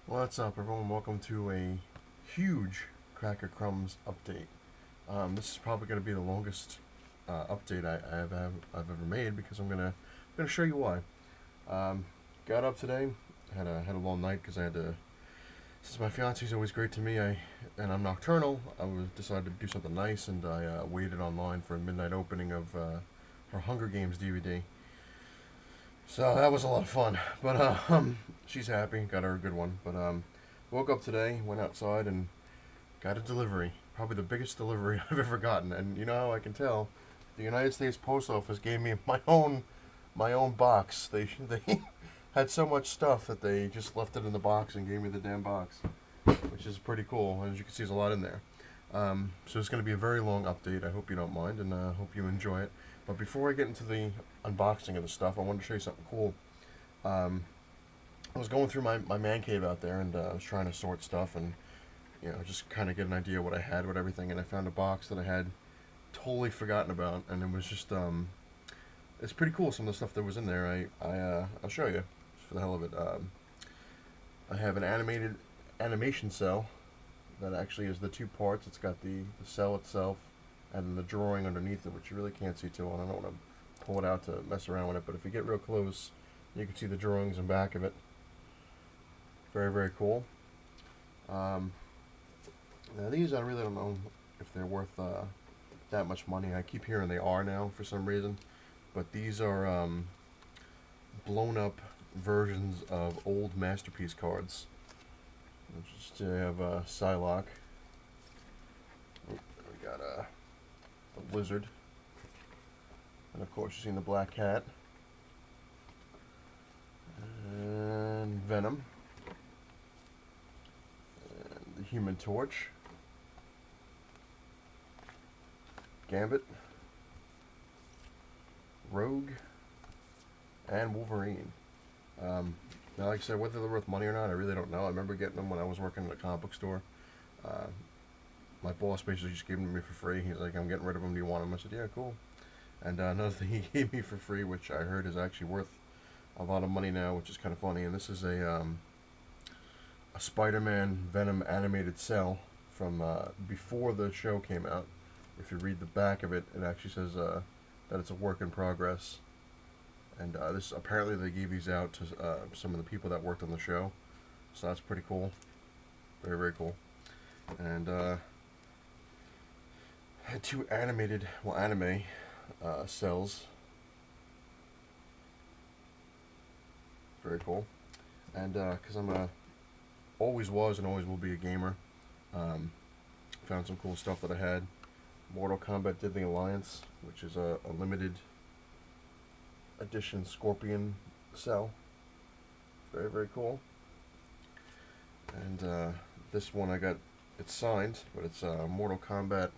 What's up, everyone? Welcome to a huge Cracker Crumbs update. This is probably going to be the longest update I've ever made because I'm gonna show you why. Got up today, had a long night because I had to. Since my fiance's always great to me, and I'm nocturnal, decided to do something nice, and I waited online for a midnight opening of her Hunger Games DVD. So that was a lot of fun, but she's happy, got her a good one. But woke up today, went outside, and got a delivery. Probably the biggest delivery I've ever gotten. And you know how I can tell? The United States Post Office gave me my own box. They had so much stuff that they just left it in the box and gave me the damn box, which is pretty cool. As you can see, there's a lot in there. So it's going to be a very long update. I hope you don't mind, and hope you enjoy it. But before I get into the unboxing of the stuff, I wanted to show you something cool. I was going through my man cave out there, and I was trying to sort stuff and just kind of get an idea of what I had with everything. And I found a box that I had totally forgotten about, and it was just it's pretty cool. Some of the stuff that was in there, I'll show you just for the hell of it. I have an animation cell that actually is the two parts. It's got the cell itself and then the drawing underneath it, which you really can't see too well. I don't want to pull it out to mess around with it, but if you get real close, you can see the drawings in back of it. Very, very cool. Now these, I really don't know if they're worth that much money. I keep hearing they are now for some reason, but these are blown up versions of old Masterpiece cards. Just have Psylocke. We got the Lizard, and of course you've seen the Black Cat, and Venom, and the Human Torch, Gambit, Rogue, and Wolverine. Now, like I said, whether they're worth money or not, I really don't know. I remember getting them when I was working in a comic book store. My boss basically just gave them to me for free. He's like, "I'm getting rid of them. Do you want them?" I said, "Yeah, cool." And another thing he gave me for free, which I heard is actually worth a lot of money now, which is kind of funny. And this is a SpiderMan Venom animated cell from before the show came out. If you read the back of it, it actually says that it's a work in progress. And this, apparently they gave these out to some of the people that worked on the show, so that's pretty cool. Very, very cool. And had two anime cells. Very cool. And because always was and always will be a gamer, found some cool stuff that I had. Mortal Kombat did the Alliance, which is a limited edition Scorpion cell. Very, very cool. And this one I got, it's signed, but it's Mortal Kombat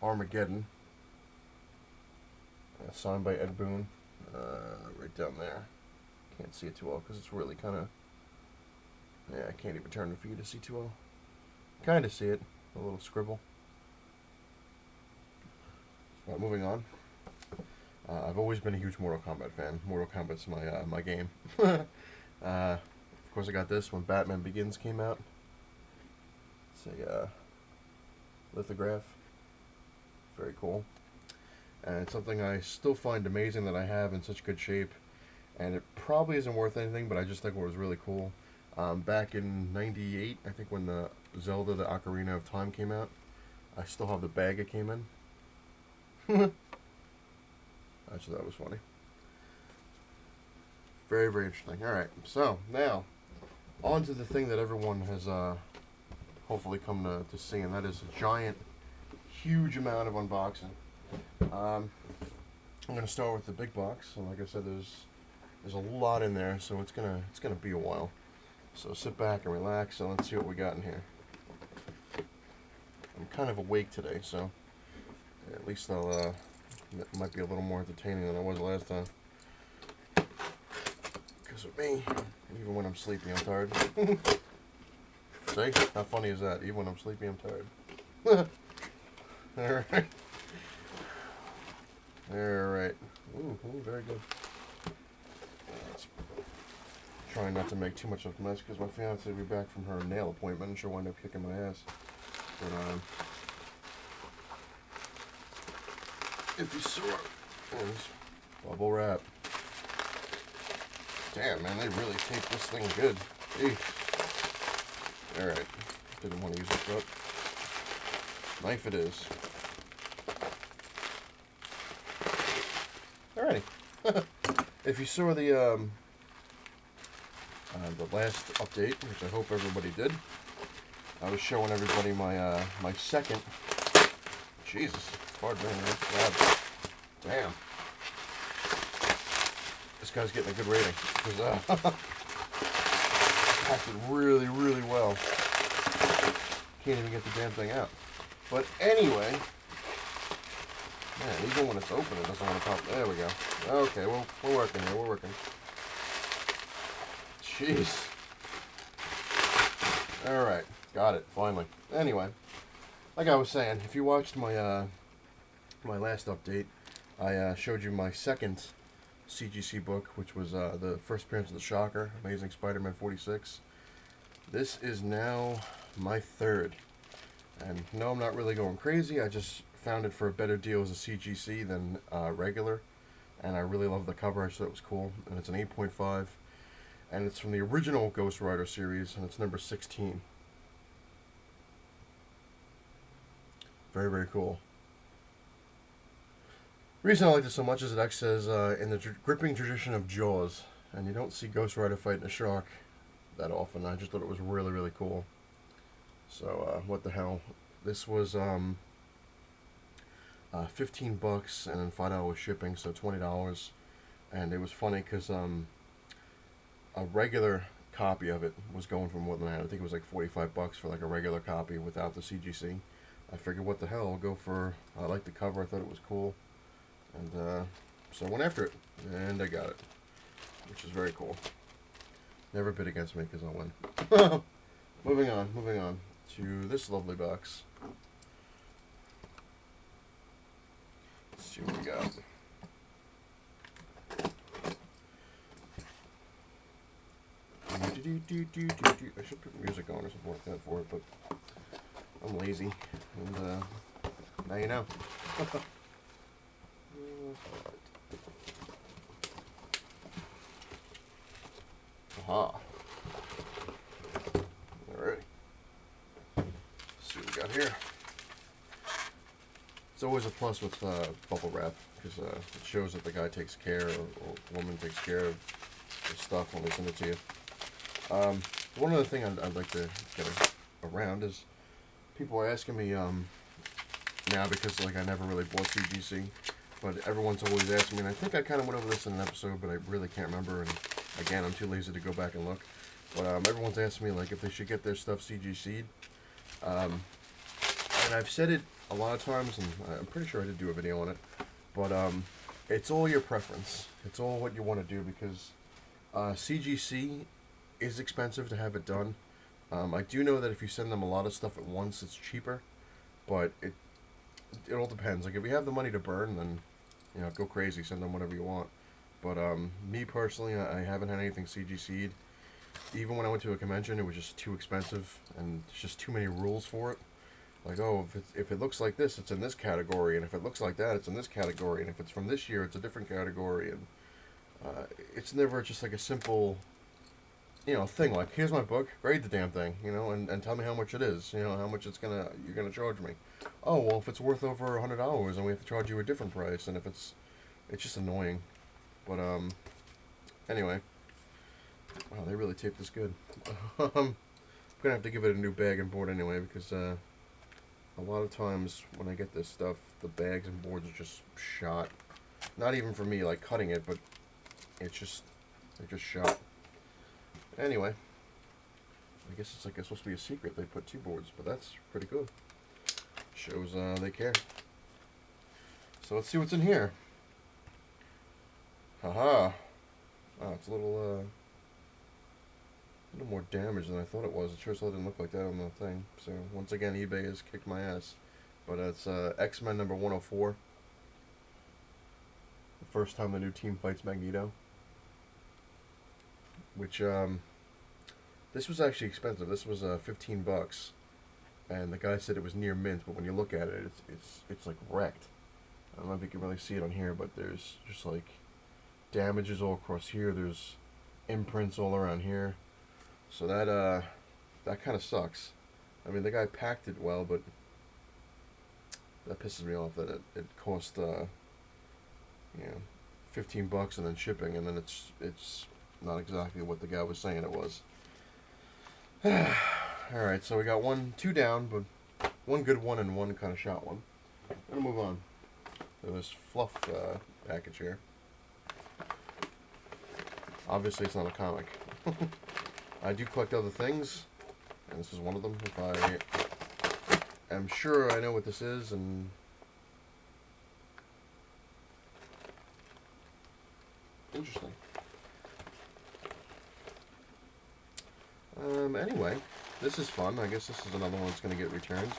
Armageddon. Signed by Ed Boon. Right down there. Can't see it too well because it's really kind of... Yeah, I can't even turn it for you to see too well. Kind of see it. A little scribble. Alright, moving on. I've always been a huge Mortal Kombat fan. Mortal Kombat's my game. Of course, I got this when Batman Begins came out. It's a lithograph. Very cool. And it's something I still find amazing that I have in such good shape. And it probably isn't worth anything, but I just think it was really cool. Back in '98, I think when the Zelda: The Ocarina of Time came out, I still have the bag it came in. Actually, that was funny. Very, very interesting. Alright, so now, on to the thing that everyone has hopefully come to see, and that is a giant, huge amount of unboxing. I'm going to start with the big box, and like I said, there's a lot in there, so it's gonna be a while. So sit back and relax, and let's see what we got in here. I'm kind of awake today, so at least it might be a little more entertaining than I was last time. Because with me, even when I'm sleepy, I'm tired. See? How funny is that? Even when I'm sleepy, I'm tired. Alright. Alright. Ooh, very good. Let's trying not to make too much of a mess because my fiance will be back from her nail appointment and she'll wind up kicking my ass. But if you saw it, there's bubble wrap. Damn, man, they really taped this thing good. Eesh. Alright, didn't want to use it, but knife it is. Alrighty. If you saw the last update, which I hope everybody did, I was showing everybody my my second. Jesus, pardon me, man. Damn. This guy's getting a good rating because packed it really, really well. Can't even get the damn thing out. But anyway, man, even when it's open, it doesn't want to pop. There we go. Okay, well, we're working here. We're working. Jeez. All right, got it finally. Anyway, like I was saying, if you watched my my last update, I showed you my second CGC book, which was the first appearance of the Shocker, Amazing Spider-Man 46. This is now my third. And no, I'm not really going crazy. I just found it for a better deal as a CGC than regular. And I really love the cover. I thought it was cool. And it's an 8.5. And it's from the original Ghost Rider series. And it's number 16. Very, very cool. The reason I like this so much is it actually says, in the gripping tradition of Jaws. And you don't see Ghost Rider fighting a shark that often. I just thought it was really, really cool. So, what the hell. This was 15 bucks and then $5 shipping, so $20. And it was funny because a regular copy of it was going for more than that. I think it was like 45 bucks for like a regular copy without the CGC. I figured, what the hell, I'll go for, I liked the cover, I thought it was cool. And so I went after it, and I got it, which is very cool. Never bid against me because I win. Moving on to this lovely box. Let's see what we got. I should put music on or something like that for it, but I'm lazy, and now you know. Aha. Alright. Let's see what we got here. It's always a plus with bubble wrap, because it shows that the guy takes care, or woman takes care of the stuff when they send it to you. One other thing I'd like to get around is people are asking me now, because like I never really bought CGC, but everyone's always asking me, and I think I kind of went over this in an episode, but I really can't remember, and again, I'm too lazy to go back and look. But everyone's asking me like if they should get their stuff CGC'd. And I've said it a lot of times, and I'm pretty sure I did do a video on it. But it's all your preference. It's all what you want to do, because CGC is expensive to have it done. I do know that if you send them a lot of stuff at once, it's cheaper. But it all depends. Like if you have the money to burn, then go crazy. Send them whatever you want. But me personally, I haven't had anything CGC'd. Even when I went to a convention, it was just too expensive, and there's just too many rules for it. Like, oh, if it looks like this, it's in this category, and if it looks like that, it's in this category, and if it's from this year, it's a different category, and it's never just like a simple, thing. Like, here's my book, grade the damn thing, and tell me how much it is, how much you're gonna charge me. Oh, well, if it's worth over $100, then we have to charge you a different price, and if it's just annoying. But anyway, wow, they really taped this good. I'm gonna have to give it a new bag and board anyway, because a lot of times when I get this stuff, the bags and boards are just shot. Not even for me, like cutting it, but they're just shot. Anyway, I guess it's supposed to be a secret. They put 2 boards, but that's pretty good. Shows they care. So let's see what's in here. Haha. Oh, it's a little more damage than I thought it was. It sure as hell didn't look like that on the thing. So, once again, eBay has kicked my ass. But it's XMen number 104. The first time the new team fights Magneto. which this was actually expensive. This was 15 bucks, and the guy said it was near mint, but when you look at it, it's like wrecked. I don't know if you can really see it on here, but there's just like damages all across here. There's imprints all around here, so that kind of sucks. I mean, the guy packed it well, but that pisses me off that it cost 15 bucks and then shipping, and then it's not exactly what the guy was saying it was. All right, so we got two down, but one good one and one kind of shot one. I'm gonna move on to this fluff package here. Obviously, it's not a comic. I do collect other things, and this is one of them. If I am sure I know what this is, and interesting. Anyway, this is fun. I guess this is another one that's going to get returned.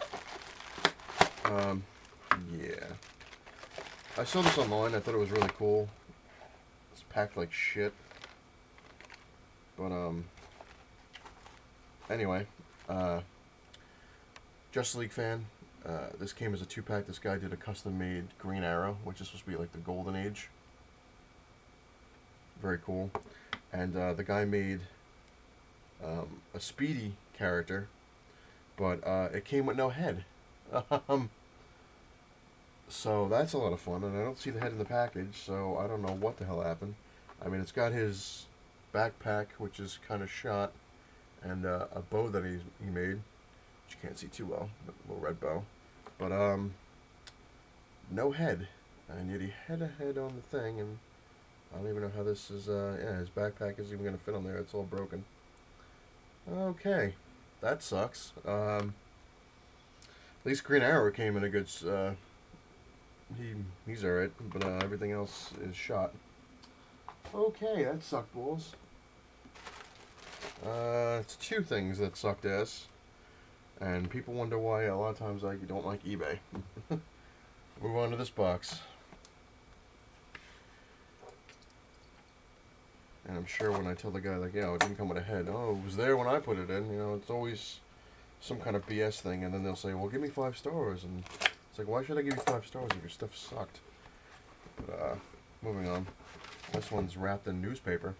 Yeah. I saw this online. I thought it was really cool. It's packed like shit. But, anyway, Justice League fan. This came as a 2-pack. This guy did a custom-made Green Arrow, which is supposed to be like the Golden Age. Very cool. And the guy made a Speedy character, but it came with no head. So that's a lot of fun, and I don't see the head in the package, so I don't know what the hell happened. I mean, it's got his backpack, which is kind of shot, and a bow that he made, which you can't see too well, a little red bow. But no head, and yet he had a head on the thing, and I don't even know how this is. Yeah, his backpack isn't even gonna fit on there. It's all broken. Okay, that sucks. At least Green Arrow came in a good. He's alright, but everything else is shot. Okay, that sucked balls. It's two things that sucked ass, and people wonder why a lot of times I don't like eBay. Move on to this box. And I'm sure when I tell the guy, like, it didn't come with a head. Oh, it was there when I put it in. It's always some kind of BS thing. And then they'll say, well, give me 5 stars. And it's like, why should I give you 5 stars if your stuff sucked? But, moving on. This one's wrapped in newspaper.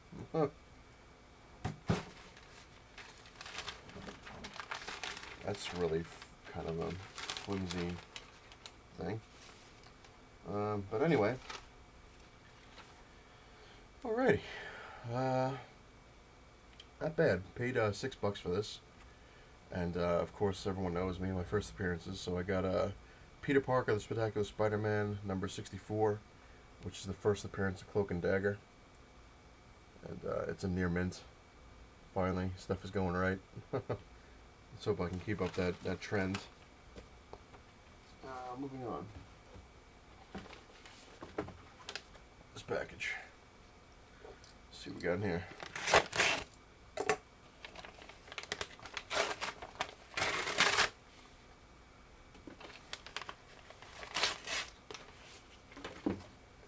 That's really kind of a flimsy thing. But anyway. Alrighty. Not bad. Paid $6 for this, and of course everyone knows me, my first appearances. So I got Peter Parker, the Spectacular Spider-Man, number 64, which is the first appearance of Cloak and Dagger, and it's a near mint. Finally, stuff is going right. Let's hope I can keep up that trend. Moving on. This package. Let's see what we got in here.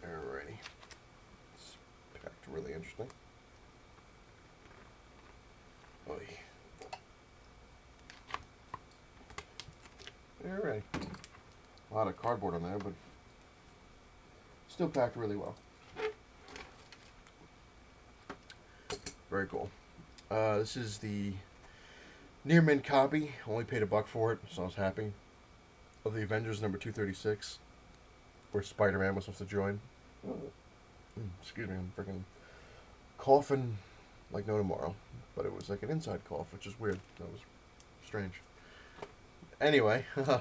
Alrighty. It's packed really interesting. Oy. Alright. A lot of cardboard on there, but still packed really well. Very cool. This is the near mint copy. Only paid $1 for it, so I was happy. Of the Avengers number 236, where SpiderMan was supposed to join. Excuse me, I'm freaking coughing like no tomorrow. But it was like an inside cough, which is weird. That was strange. Anyway, don't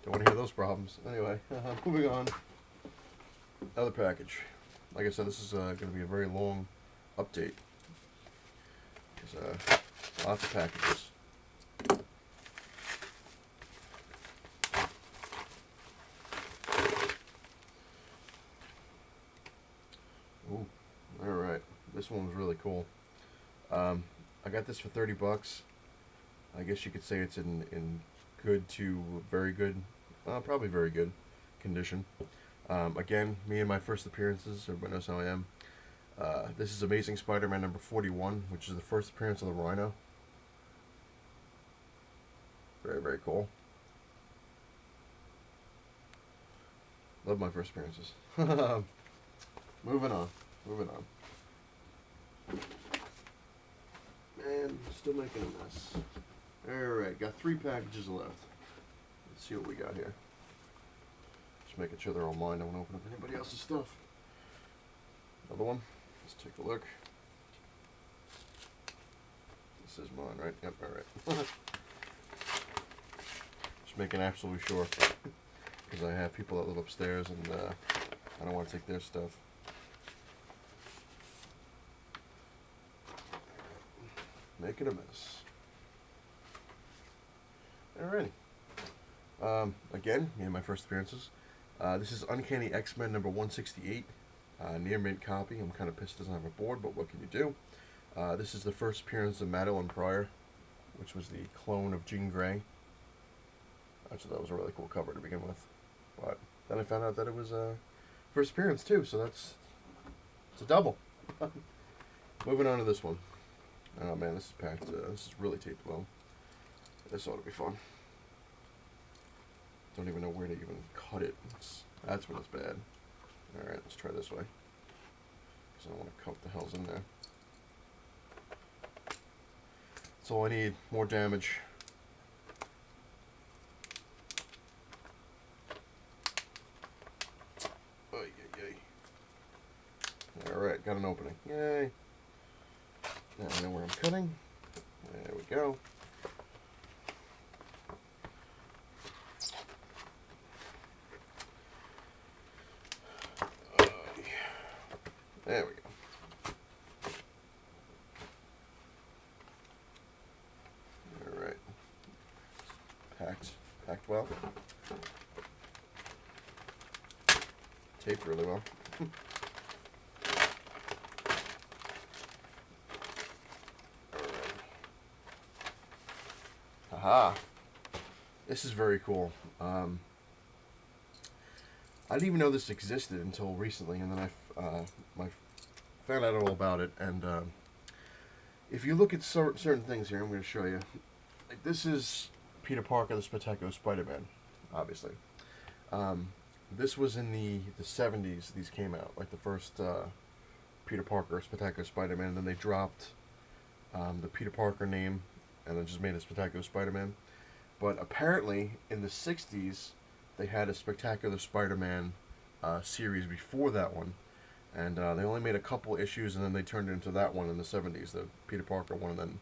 want to hear those problems. Anyway, moving on. Another package. Like I said, this is going to be a very long update. There's lots of packages. Ooh, alright. This one was really cool. I got this for $30. I guess you could say it's in good to very good, probably very good condition. Again, me and my first appearances, everybody knows how I am. This is Amazing Spider-Man number 41, which is the first appearance of the Rhino. Very, very cool. Love my first appearances. Moving on. And still making a mess. Alright, got 3 packages left. Let's see what we got here. Just making sure they're all mine. I don't want to open up anybody else's stuff. Another one. Let's take a look. This is mine, right? Yep, alright. Just making absolutely sure. Because I have people that live upstairs and I don't want to take their stuff. Making a mess. Alrighty. Again, my first appearances. This is Uncanny XMen number 168. Near mint copy. I'm kind of pissed it doesn't have a board, but what can you do? This is the first appearance of Madeline Pryor, which was the clone of Jean Grey. Actually, that was a really cool cover to begin with. But then I found out that it was first appearance too, so it's a double. Moving on to this one. Oh man, this is packed. This is really taped well. This ought to be fun. Don't even know where to even cut it. That's when it's bad. Alright, let's try this way. Because I don't want to cut what the hell's in there. That's all I need. More damage. Alright, got an opening. Yay. Now I know where I'm cutting. There we go. There we go. Alright. Packed well. Taped really well. Aha! This is very cool. I didn't even know this existed until recently, and then I found out all about it. And if you look at certain things here, I'm going to show you. Like, this is Peter Parker, the Spectacular Spider-Man, obviously. This was in the 70s. These came out, like the first Peter Parker, Spectacular Spider-Man. And then they dropped the Peter Parker name and then just made a Spectacular Spider-Man. But apparently, in the 60s, they had a Spectacular Spider-Man series before that one. And they only made a couple issues, and then they turned it into that one in the 70s, the Peter Parker one. And then,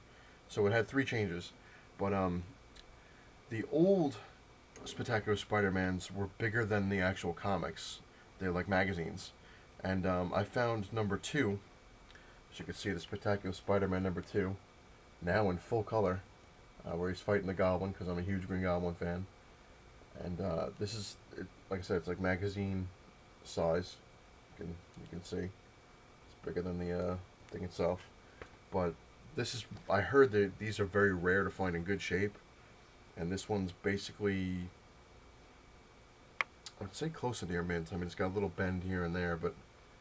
so it had 3 changes. But the old Spectacular Spider-Mans were bigger than the actual comics. They're like magazines. And I found number 2. As you can see, the Spectacular Spider-Man number 2. Now in full color, where he's fighting the Goblin, because I'm a huge Green Goblin fan. And this is, like I said, it's like magazine size. You can see it's bigger than the thing itself. But this is, I heard that these are very rare to find in good shape, and this one's basically, I'd say close to near mint. I mean, it's got a little bend here and there, but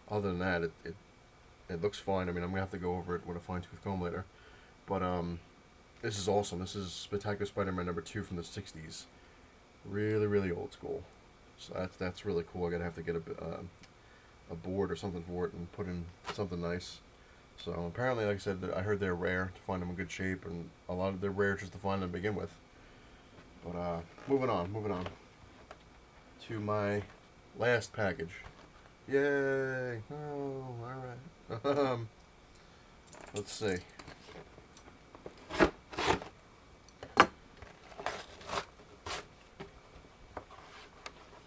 other than that, it looks fine. I mean, I'm gonna have to go over it with a fine-tooth comb later. But this is awesome. This is Spectacular Spider-Man number 2 from the 60s. Really, really old school. So that's really cool. I gotta have to get a board or something for it and put in something nice. So apparently, like I said, I heard they're rare to find them in good shape, and a lot of they're rare just to find them to begin with. But moving on to my last package. Yay! Oh, all right. Let's see.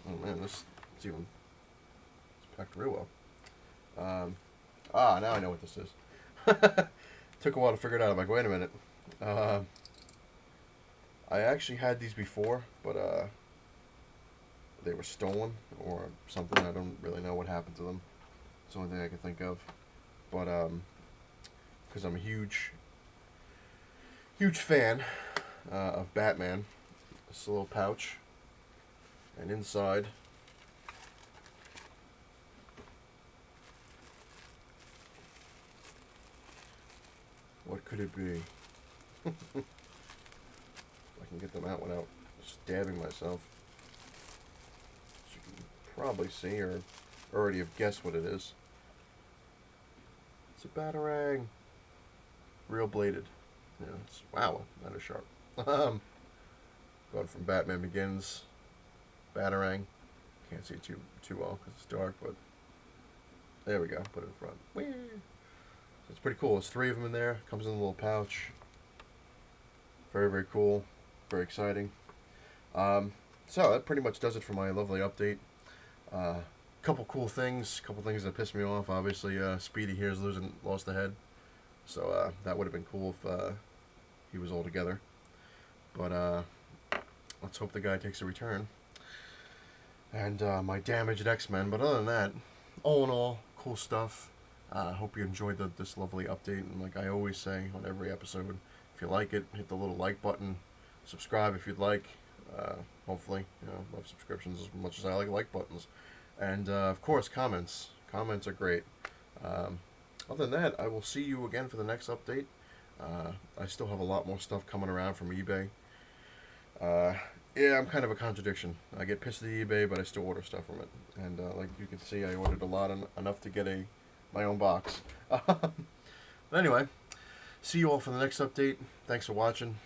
Oh man, it's packed real well. Now I know what this is. Took a while to figure it out. I'm like, wait a minute. I actually had these before, but they were stolen or something. I don't really know what happened to them. It's the only thing I can think of. But because I'm a huge fan of Batman. This little pouch, and inside could it be? If I can get them out without stabbing myself. As you can probably see, or already have guessed what it is. It's a batarang. Real bladed. Yeah, it's, wow, that is sharp. Going from Batman Begins, batarang. Can't see it too well because it's dark, but there we go. Put it in front. Whee! So it's pretty cool. There's 3 of them in there. Comes in a little pouch. Very, very cool. Very exciting. So that pretty much does it for my lovely update. Couple cool things. Couple things that pissed me off. Obviously, Speedy here's lost the head. So that would have been cool if he was all together. But let's hope the guy takes a return. And my damaged X-Men. But other than that, all in all, cool stuff. Hope you enjoyed this lovely update. And like I always say on every episode, if you like it, hit the little like button. Subscribe if you'd like. Hopefully, love subscriptions as much as I like buttons. And of course, comments. Comments are great. Other than that, I will see you again for the next update. I still have a lot more stuff coming around from eBay. Yeah, I'm kind of a contradiction. I get pissed at eBay, but I still order stuff from it. And like you can see, I ordered a lot, enough to get my own box. But anyway, see you all for the next update. Thanks for watching.